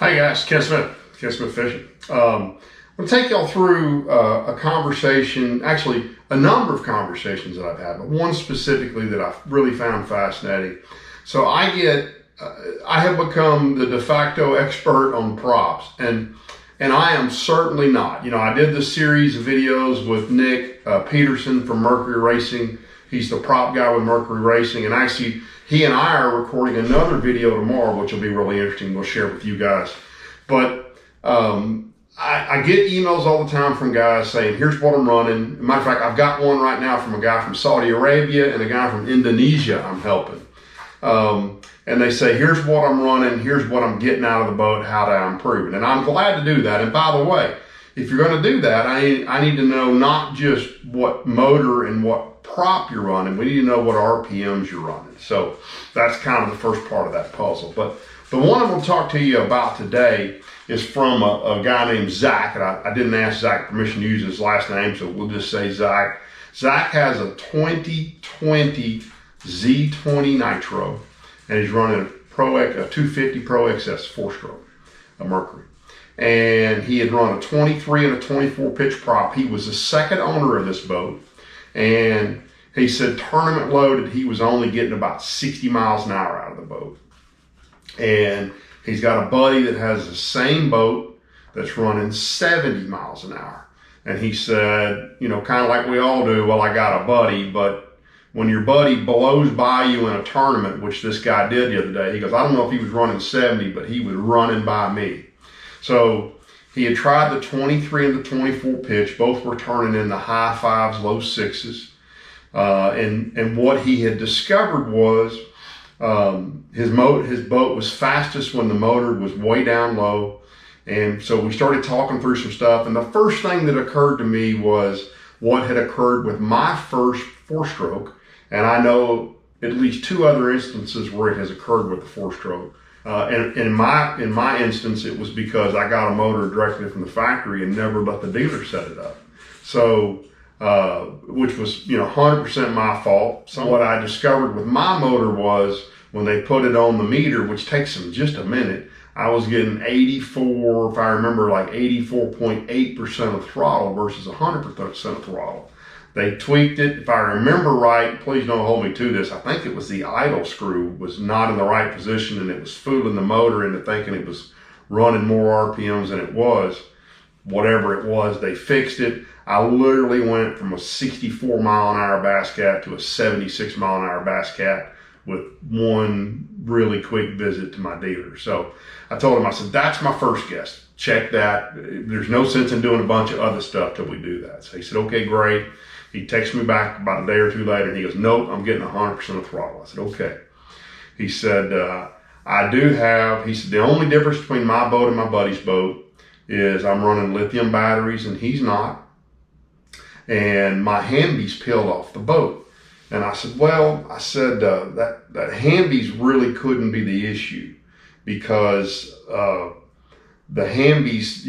Hey guys, Ken Smith Fishing. I'm going to take y'all through a conversation, actually a number of conversations that I've had, but one specifically that I've really found fascinating. So I have become the de facto expert on props, and I am certainly not. You know, I did this series of videos with Nick Peterson from Mercury Racing. He's the prop guy with Mercury Racing, and actually he and I are recording another video tomorrow, which will be really interesting. We'll share with you guys. But I get emails all the time from guys saying, here's what I'm running. Matter of fact, I've got one right now from a guy from Saudi Arabia and a guy from Indonesia I'm helping. And they say, here's what I'm running, here's what I'm getting out of the boat, how to improve it. And I'm glad to do that. And by the way, if you're going to do that, I need to know not just what motor and what prop you're running, we need to know what RPMs you're running. So that's kind of the first part of that puzzle. But the one I'm going to talk to you about today is from a guy named Zach. And I didn't ask Zach permission to use his last name, so we'll just say Zach. Zach has a 2020 Z20 Nitro, and he's running a 250 Pro XS 4-stroke, a Mercury. And he had run a 23 and a 24 pitch prop. He was the second owner of this boat. And he said tournament loaded, he was only getting about 60 miles an hour out of the boat. And he's got a buddy that has the same boat that's running 70 miles an hour. And he said, you know, kind of like we all do, well, I got a buddy, but when your buddy blows by you in a tournament, which this guy did the other day, he goes, I don't know if he was running 70, but he was running by me. So he had tried the 23 and the 24 pitch. Both were turning in the high fives, low sixes. And what he had discovered was his boat was fastest when the motor was way down low. And so we started talking through some stuff. And the first thing that occurred to me was what had occurred with my first 4-stroke. And I know at least 2 other instances where it has occurred with the 4-stroke. And in my instance, it was because I got a motor directly from the factory and never let the dealer set it up. So, which was, 100% my fault. So what I discovered with my motor was when they put it on the meter, which takes them just a minute, I was getting 84, if I remember, like 84.8% of throttle versus 100% of throttle. They tweaked it. If I remember right, please don't hold me to this, I think it was the idle screw was not in the right position and it was fooling the motor into thinking it was running more RPMs than it was. Whatever it was, they fixed it. I literally went from a 64 mile an hour bass cat to a 76 mile an hour bass cat with one really quick visit to my dealer. So I told him, I said, that's my first guess. Check that. There's no sense in doing a bunch of other stuff till we do that. So he said, okay, great. He texted me back about a day or 2 later and he goes, nope, I'm getting 100% of throttle. I said, okay. He said, he said, the only difference between my boat and my buddy's boat is I'm running lithium batteries and he's not. And my Hamby's peeled off the boat. And I said, well, that Hamby's really couldn't be the issue because the Hamby's,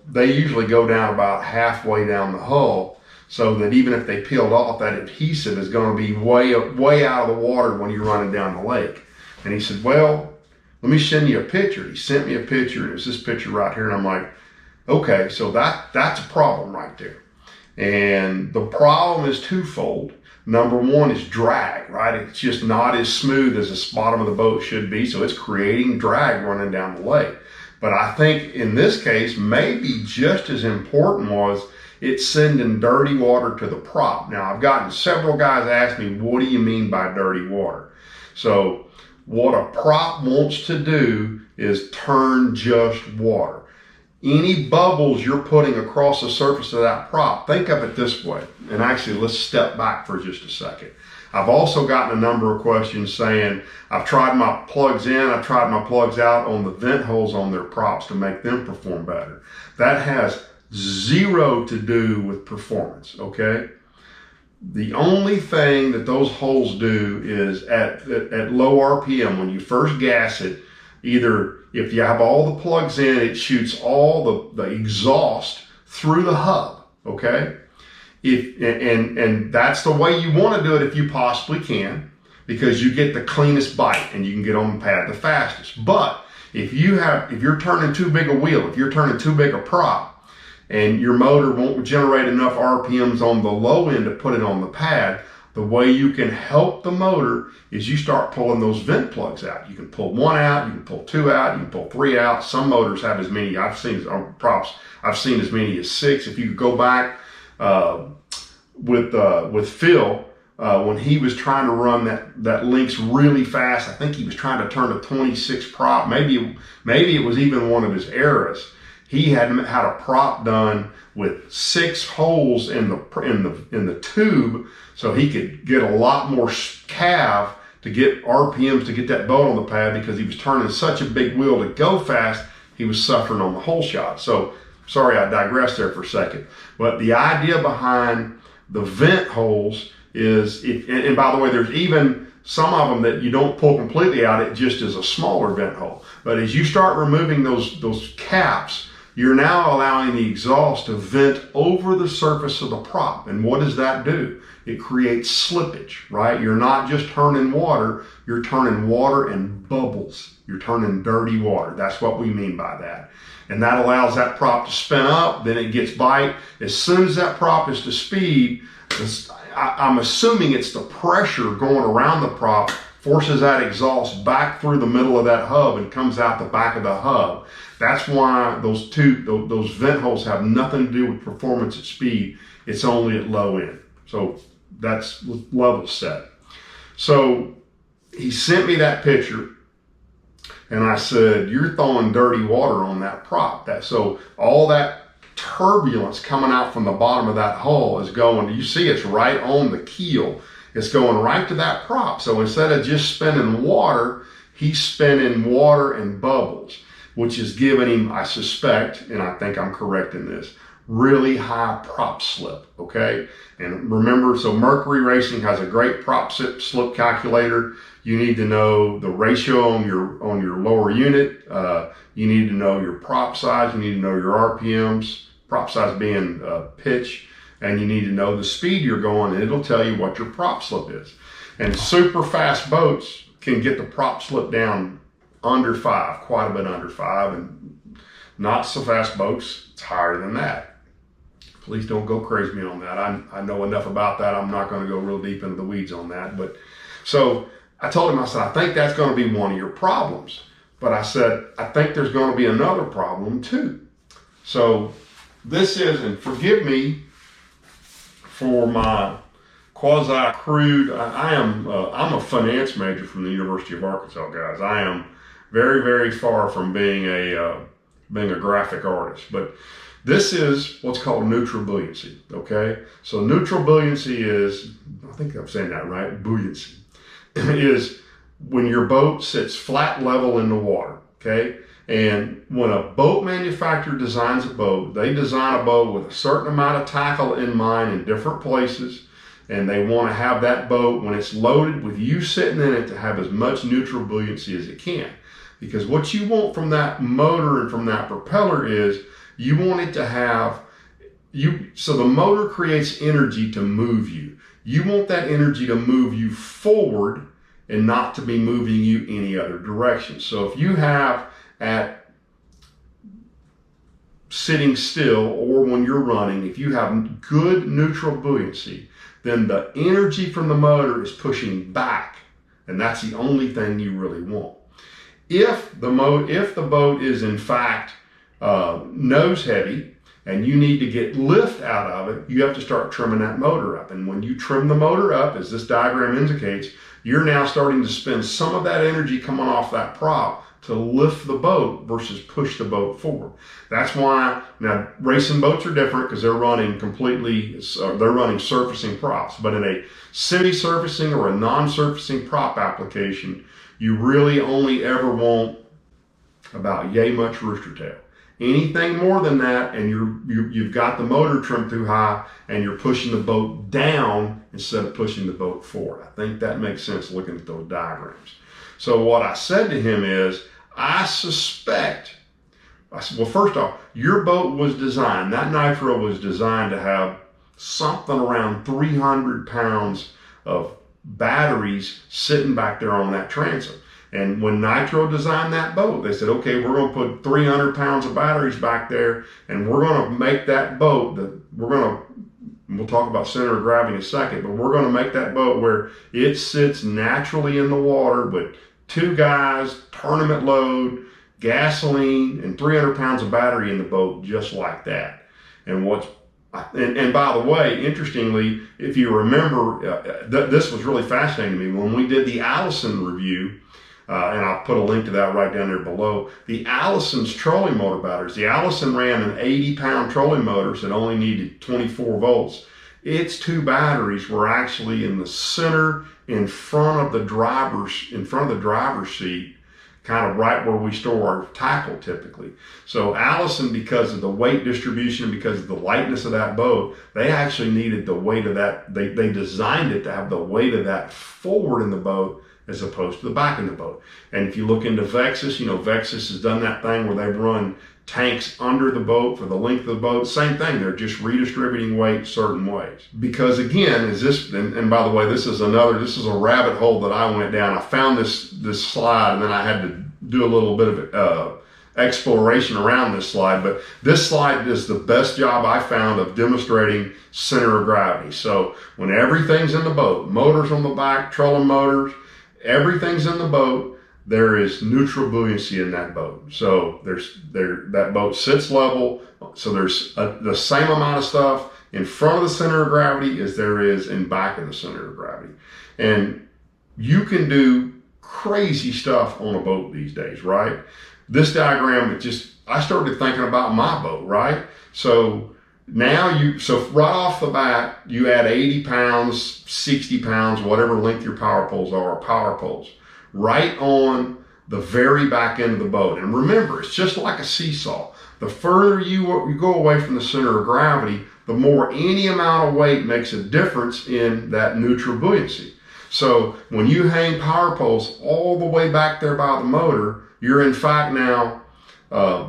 they usually go down about halfway down the hull. So that even if they peeled off, that adhesive is going to be way out of the water when you're running down the lake. And he said, well, let me send you a picture. He sent me a picture, and it was this picture right here. And I'm like, okay, so that's a problem right there. And the problem is twofold. Number one is drag, right? It's just not as smooth as the bottom of the boat should be. So it's creating drag running down the lake. But I think in this case, maybe just as important was it's sending dirty water to the prop. Now, I've gotten several guys ask me, what do you mean by dirty water? So what a prop wants to do is turn just water. Any bubbles you're putting across the surface of that prop, think of it this way. And actually, let's step back for just a second. I've also gotten a number of questions saying, I've tried my plugs in, I've tried my plugs out on the vent holes on their props to make them perform better. That has zero to do with performance, okay? The only thing that those holes do is at low RPM, when you first gas it, either if you have all the plugs in, it shoots all the exhaust through the hub, okay? And that's the way you want to do it if you possibly can, because you get the cleanest bite and you can get on the pad the fastest. But if you're turning too big a wheel, if you're turning too big a prop, and your motor won't generate enough RPMs on the low end to put it on the pad, the way you can help the motor is you start pulling those vent plugs out. You can pull one out, you can pull two out, you can pull three out. Some motors have as many, I've seen as many as 6. If you go back with Phil, when he was trying to run that Lynx really fast, I think he was trying to turn a 26 prop. Maybe it was even one of his eras. He had a prop done with 6 holes in the tube, so he could get a lot more cav to get RPMs to get that boat on the pad, because he was turning such a big wheel to go fast, he was suffering on the hole shot. So sorry, I digressed there for a second. But the idea behind the vent holes is, and by the way, there's even some of them that you don't pull completely out, it just is a smaller vent hole. But as you start removing those caps, you're now allowing the exhaust to vent over the surface of the prop. And what does that do? It creates slippage, right? You're not just turning water, you're turning water and bubbles. You're turning dirty water. That's what we mean by that. And that allows that prop to spin up, then it gets bite. As soon as that prop is to speed, I'm assuming it's the pressure going around the prop forces that exhaust back through the middle of that hub and comes out the back of the hub. That's why those vent holes have nothing to do with performance at speed. It's only at low end. So that's level set. So he sent me that picture, and I said, you're throwing dirty water on that prop. So all that turbulence coming out from the bottom of that hull is going, you see it's right on the keel. It's going right to that prop. So instead of just spinning water, he's spinning water and bubbles, which is giving him, I suspect, and I think I'm correct in this, really high prop slip, okay? And remember, so Mercury Racing has a great prop slip calculator. You need to know the ratio on your lower unit. You need to know your prop size. You need to know your RPMs, prop size being pitch, and you need to know the speed you're going, and it'll tell you what your prop slip is. And super fast boats can get the prop slip down under 5, quite a bit under 5, and not so fast boats, it's higher than that. Please don't go crazy on that. I know enough about that. I'm not going to go real deep into the weeds on that. But so I told him, I said, I think that's going to be one of your problems. But I said, I think there's going to be another problem too. So this is, and forgive me for my quasi-crude, I'm a finance major from the University of Arkansas, guys. I am very, very far from being a graphic artist. But this is what's called neutral buoyancy, okay? So neutral buoyancy is, I think I'm saying that right, buoyancy, is when your boat sits flat level in the water, okay? And when a boat manufacturer designs a boat, they design a boat with a certain amount of tackle in mind in different places, and they want to have that boat, when it's loaded with you sitting in it, to have as much neutral buoyancy as it can. Because what you want from that motor and from that propeller is, you want it to have, so the motor creates energy to move you. You want that energy to move you forward and not to be moving you any other direction. So if you have at sitting still or when you're running, if you have good neutral buoyancy, then the energy from the motor is pushing back, and that's the only thing you really want. If the boat is in fact nose heavy and you need to get lift out of it, you have to start trimming that motor up. And when you trim the motor up, as this diagram indicates, you're now starting to spend some of that energy coming off that prop to lift the boat versus push the boat forward. That's why, now racing boats are different because they're running surfacing props. But in a semi-surfacing or a non-surfacing prop application, you really only ever want about yay much rooster tail. Anything more than that, and you've got the motor trimmed too high, and you're pushing the boat down instead of pushing the boat forward. I think that makes sense looking at those diagrams. So what I said to him is, I said, well, first off, your boat was designed, that Nitro was designed to have something around 300 pounds of batteries sitting back there on that transom. And when Nitro designed that boat, they said, okay, we're going to put 300 pounds of batteries back there, and we're going to make that boat, we'll talk about center of gravity in a second, but we're going to make that boat where it sits naturally in the water with 2 guys, tournament load, gasoline, and 300 pounds of battery in the boat, just like that. And by the way, interestingly, if you remember, this was really fascinating to me. When we did the Allison review, and I'll put a link to that right down there below, the Allison's trolling motor batteries. The Allison ran an 80-pound trolling motor that only needed 24 volts. Its 2 batteries were actually in the center, in front of the driver's seat, kind of right where we store our tackle typically. So Allison, because of the weight distribution, because of the lightness of that boat, they actually needed the weight of that. They designed it to have the weight of that forward in the boat as opposed to the back in the boat. And if you look into Vexus, Vexus has done that thing where they've run tanks under the boat for the length of the boat. Same thing, they're just redistributing weight certain ways. Because again, and by the way, this is a rabbit hole that I went down. I found this slide, and then I had to do a little bit of exploration around this slide, but this slide does the best job I found of demonstrating center of gravity. So when everything's in the boat, motors on the back, trolling motors, everything's in the boat, there is neutral buoyancy in that boat. So that boat sits level. So there's the same amount of stuff in front of the center of gravity as there is in back of the center of gravity. And you can do crazy stuff on a boat these days, right? This diagram, I started thinking about my boat, right? So so right off the bat, you add 80 pounds, 60 pounds, whatever length your power poles are, right on the very back end of the boat. And remember, it's just like a seesaw. The further you go away from the center of gravity, the more any amount of weight makes a difference in that neutral buoyancy. So when you hang power poles all the way back there by the motor, you're in fact now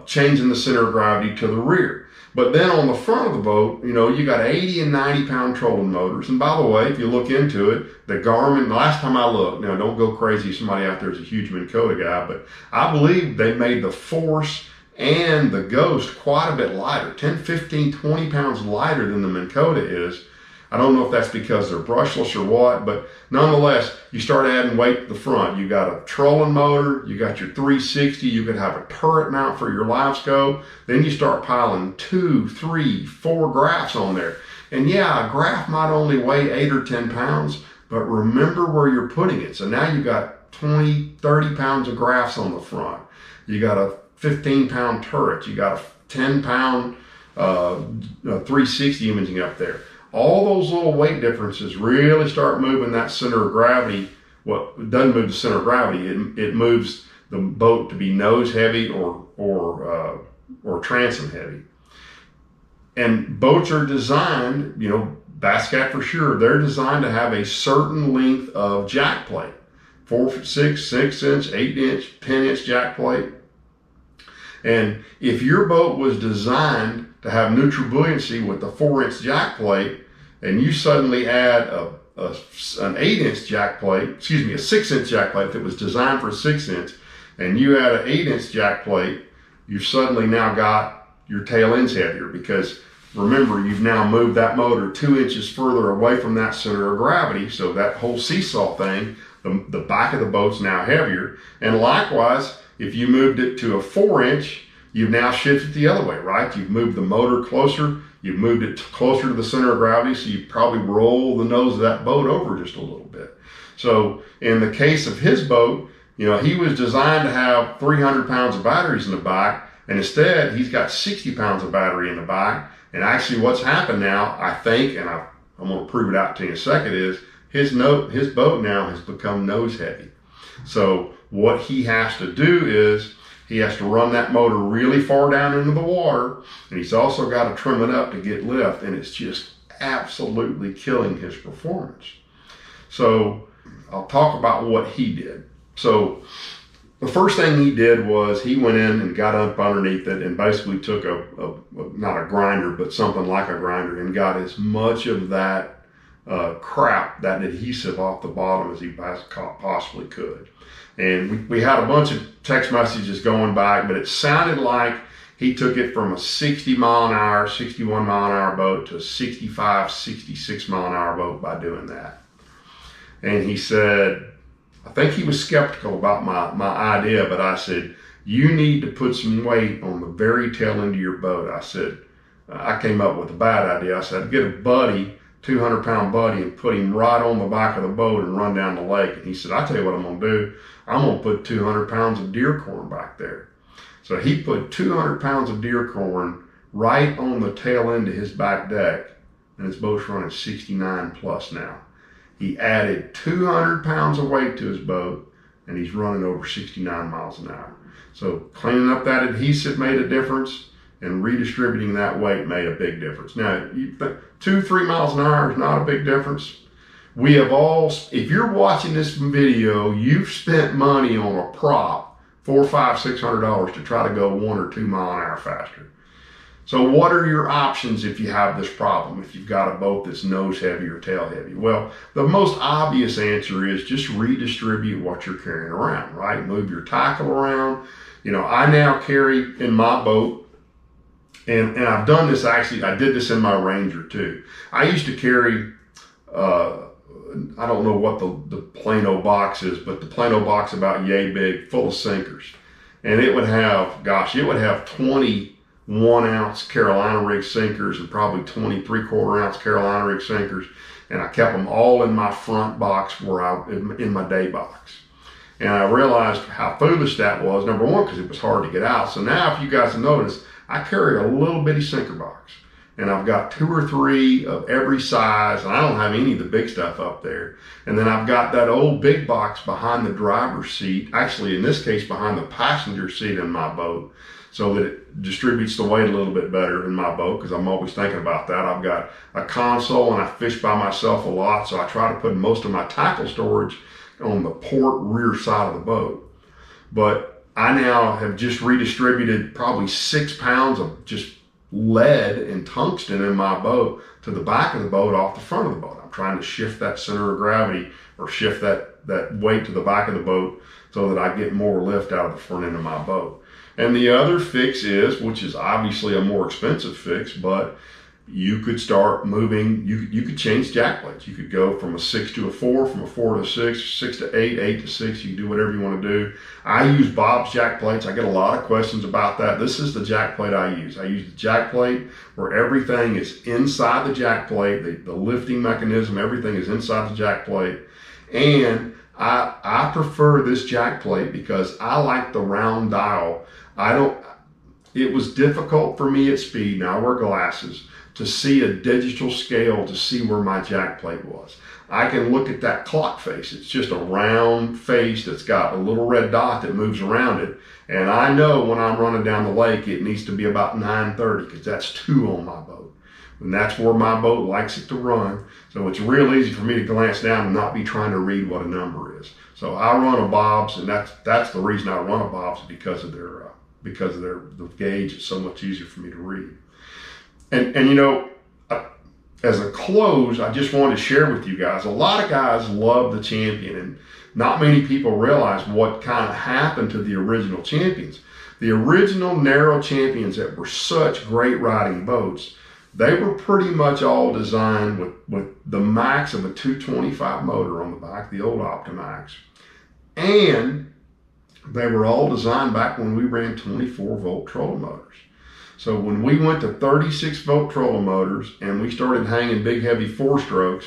changing the center of gravity to the rear. But then on the front of the boat, you got 80 and 90 pound trolling motors. And by the way, if you look into it, the Garmin, the last time I looked, now don't go crazy, somebody out there is a huge Minn Kota guy, but I believe they made the Force and the Ghost quite a bit lighter, 10, 15, 20 pounds lighter than the Minn Kota is. I don't know if that's because they're brushless or what, but nonetheless, you start adding weight to the front. You got a trolling motor, you got your 360, you could have a turret mount for your live scope. Then you start piling 2, 3, 4 graphs on there. And yeah, a graph might only weigh 8 or 10 pounds, but remember where you're putting it. So now you got 20, 30 pounds of graphs on the front. You got a 15-pound turret. You got a 10-pound 360 imaging up there. All those little weight differences really start moving that center of gravity. Well, it doesn't move the center of gravity. It moves the boat to be nose heavy or transom heavy. And boats are designed, Bascat for sure, they're designed to have a certain length of jack plate. 4, 6, 6-inch, 8-inch, 10-inch jack plate. And if your boat was designed to have neutral buoyancy with a 4-inch jack plate, and you suddenly add an 8-inch jack plate, a 6-inch jack plate that was designed for a 6-inch, and you add an 8-inch jack plate, you've suddenly now got your tail ends heavier, because remember, you've now moved that motor 2 inches further away from that center of gravity. So that whole seesaw thing, the back of the boat's now heavier. And likewise, if you moved it to a 4-inch, you've now shifted the other way, right? You've moved the motor closer, you've moved it closer to the center of gravity, so you probably roll the nose of that boat over just a little bit. So in the case of his boat, he was designed to have 300 pounds of batteries in the back, and instead he's got 60 pounds of battery in the back. And actually what's happened now, I think, and I'm going to prove it out to you in a second, is his boat now has become nose heavy. So what he has to do is he has to run that motor really far down into the water, and he's also got to trim it up to get lift, and it's just absolutely killing his performance. So I'll talk about what he did. So the first thing he did was he went in and got up underneath it and basically took not a grinder, but something like a grinder, and got as much of that crap, that adhesive off the bottom as he possibly could. And we had a bunch of text messages going back, but it sounded like he took it from a 60 mile an hour, 61 mile an hour boat to a 65, 66 mile an hour boat by doing that. And he said, I think he was skeptical about my idea, but I said, you need to put some weight on the very tail end of your boat. I said, I came up with a bad idea. I said, get a buddy, 200-pound buddy, and put him right on the back of the boat and run down the lake. And he said, I'll tell you what I'm going to do. I'm going to put 200 pounds of deer corn back there. So he put 200 pounds of deer corn right on the tail end of his back deck, and his boat's running 69 plus now. He added 200 pounds of weight to his boat, and he's running over 69 miles an hour. So cleaning up that adhesive made a difference, and redistributing that weight made a big difference. Now, 2-3 miles an hour is not a big difference. We have all, if you're watching this video, you've spent money on a prop, $400, $500, $600 to try to go 1 or 2 mile an hour faster. So what are your options if you have this problem, if you've got a boat that's nose heavy or tail heavy? Well, the most obvious answer is just redistribute what you're carrying around, right? Move your tackle around. You know, I now carry in my boat, and I've done this actually, I did this in my Ranger too. I used to carry, I don't know what the Plano box is, but the Plano box about yay big, full of sinkers. And it would have, gosh, it would have 20 1-ounce Carolina rig sinkers and probably 20 3/4 ounce Carolina rig sinkers. And I kept them all in my front box in my day box. And I realized how foolish that was, number one, because it was hard to get out. So now, if you guys have noticed, I carry a little bitty sinker box. And I've got 2 or 3 of every size, and I don't have any of the big stuff up there. And then I've got that old big box behind the driver's seat, actually in this case behind the passenger seat in my boat, so that it distributes the weight a little bit better in my boat, because I'm always thinking about that. I've got a console and I fish by myself a lot, so I try to put most of my tackle storage on the port rear side of the boat. But I now have just redistributed probably 6 pounds of just lead and tungsten in my boat to the back of the boat off the front of the boat. I'm trying to shift that center of gravity, or shift that weight to the back of the boat, so that I get more lift out of the front end of my boat. And the other fix is, which is obviously a more expensive fix, but you could start moving, you could change jack plates. You could go from a 6 to a 4, from a 4 to a 6, 6 to 8, 8 to 6. You can do whatever you want to do. I use Bob's jack plates. I get a lot of questions about that. This is the jack plate I use. I use the jack plate where everything is inside the jack plate. The lifting mechanism, everything is inside the jack plate. And I prefer this jack plate because I like the round dial. It was difficult for me at speed, now I wear glasses, to see a digital scale to see where my jack plate was. I can look at that clock face. It's just a round face that's got a little red dot that moves around it. And I know when I'm running down the lake, it needs to be about 9:30, because that's 2 on my boat. And that's where my boat likes it to run. So it's real easy for me to glance down and not be trying to read what a number is. So I run a Bob's, and that's the reason I run a Bob's, because of the gauge. It's so much easier for me to read. And you know, as a close, I just wanted to share with you guys, a lot of guys love the Champion, and not many people realize what kind of happened to the original Champions. The original narrow Champions that were such great riding boats, they were pretty much all designed with the max of a 225 motor on the back, the old Optimax. And they were all designed back when we ran 24-volt trolling motors. So when we went to 36-volt trolling motors, and we started hanging big, heavy 4-strokes,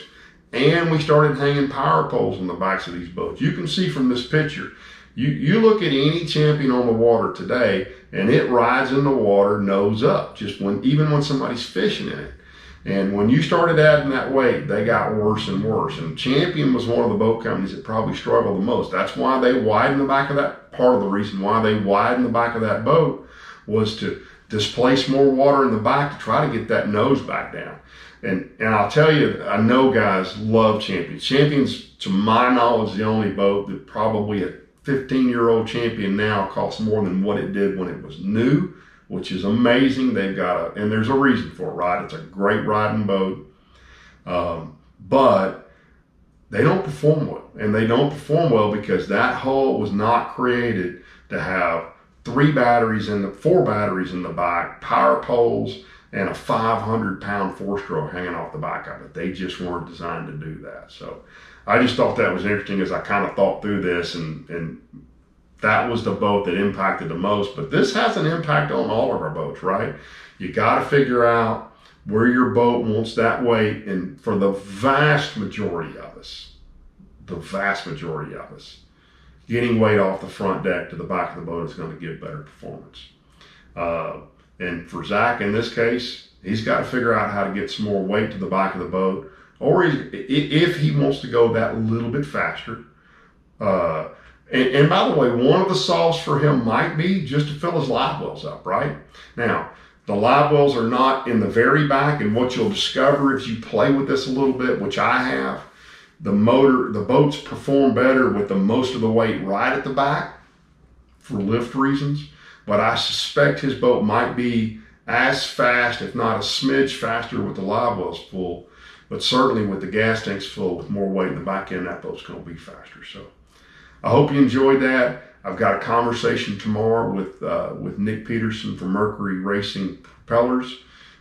and we started hanging power poles on the backs of these boats, you can see from this picture, you look at any Champion on the water today, and it rides in the water nose up, even when somebody's fishing in it. And when you started adding that weight, they got worse and worse. And Champion was one of the boat companies that probably struggled the most. That's why they widened the back of that. Part of the reason why they widened the back of that boat was to displace more water in the back, to try to get that nose back down. And I'll tell you, I know guys love Champions. Champions, to my knowledge, is the only boat that probably a 15-year-old Champion now costs more than what it did when it was new, which is amazing. And there's a reason for it, right? It's a great riding boat. But they don't perform well. And they don't perform well because that hull was not created to have 4 batteries in the back, power poles, and a 500-pound 4-stroke hanging off the back of it. They just weren't designed to do that. So I just thought that was interesting as I kind of thought through this, and that was the boat that impacted the most. But this has an impact on all of our boats, right? You got to figure out where your boat wants that weight. And for the vast majority of us, getting weight off the front deck to the back of the boat is going to give better performance. And for Zach, in this case, he's got to figure out how to get some more weight to the back of the boat, or if he wants to go that little bit faster. And by the way, one of the solves for him might be just to fill his live wells up, right? Now, the live wells are not in the very back, and what you'll discover if you play with this a little bit, which I have, the boats perform better with the most of the weight right at the back for lift reasons. But I suspect his boat might be as fast, if not a smidge faster with the live wells full, but certainly with the gas tanks full with more weight in the back end, that boat's going to be faster. So I hope you enjoyed that. I've got a conversation tomorrow with Nick Peterson from Mercury Racing Propellers,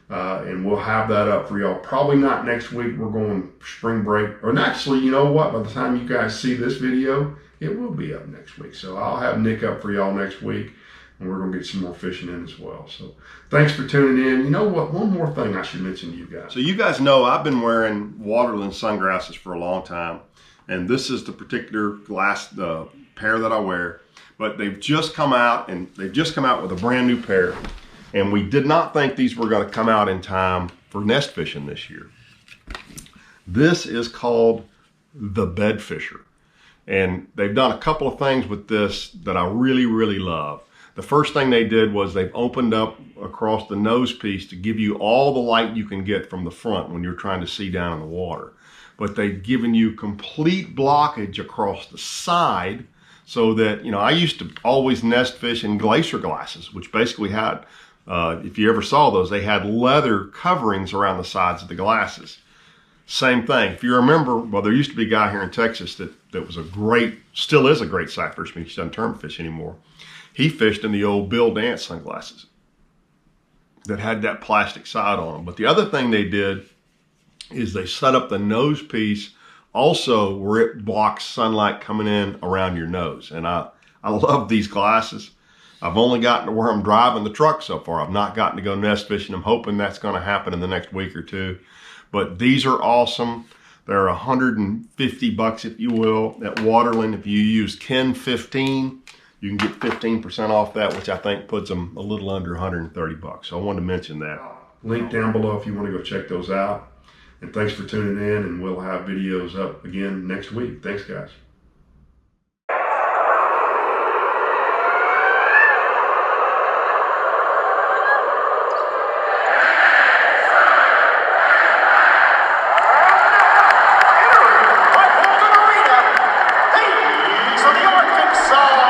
and we'll have that up for y'all. Probably not next week. We're going spring break. Or actually, you know what? By the time you guys see this video, it will be up next week. So I'll have Nick up for y'all next week, and we're going to get some more fishing in as well. So thanks for tuning in. You know what? One more thing I should mention to you guys. So you guys know I've been wearing Waterland sunglasses for a long time, and this is the particular pair that I wear. But they've just come out, with a brand new pair, and we did not think these were going to come out in time for nest fishing this year. This is called the Bed Fisher, and they've done a couple of things with this that I really, really love. The first thing they did was they've opened up across the nose piece to give you all the light you can get from the front when you're trying to see down in the water. But they've given you complete blockage across the side so that, you know, I used to always nest fish in glacier glasses, which basically had, if you ever saw those, they had leather coverings around the sides of the glasses. Same thing. If you remember, well, there used to be a guy here in Texas that was still is a great sight fisherman. He doesn't term fish anymore. He fished in the old Bill Dance sunglasses that had that plastic side on them. But the other thing they did is they set up the nose piece also where it blocks sunlight coming in around your nose. And I love these glasses. I've only gotten to where I'm driving the truck so far. I've not gotten to go nest fishing. I'm hoping that's going to happen in the next week or two. But these are awesome. They're $150, if you will, at Waterland. If you use Ken15, you can get 15% off that, which I think puts them a little under $130. So I wanted to mention that. Link down below if you want to go check those out. And thanks for tuning in, and we'll have videos up again next week. Thanks, guys. So the Arctic Sun.